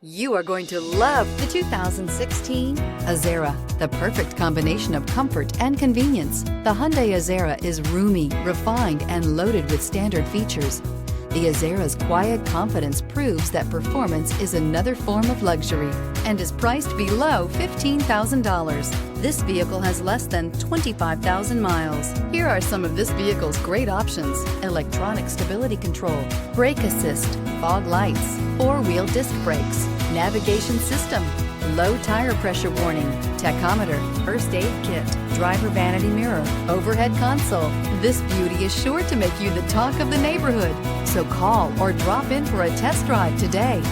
You are going to love the 2016 Azera, the perfect combination of comfort and convenience. The Hyundai Azera is roomy, refined, and loaded with standard features. The Azera's quiet confidence proves that performance is another form of luxury and is priced below $15,000. This vehicle has less than 25,000 miles. Here are some of this vehicle's great options: electronic stability control, brake assist, fog lights, four-wheel disc brakes, navigation system, low tire pressure warning, tachometer, first aid kit, driver vanity mirror, overhead console. This beauty is sure to make you the talk of the neighborhood. So call or drop in for a test drive today.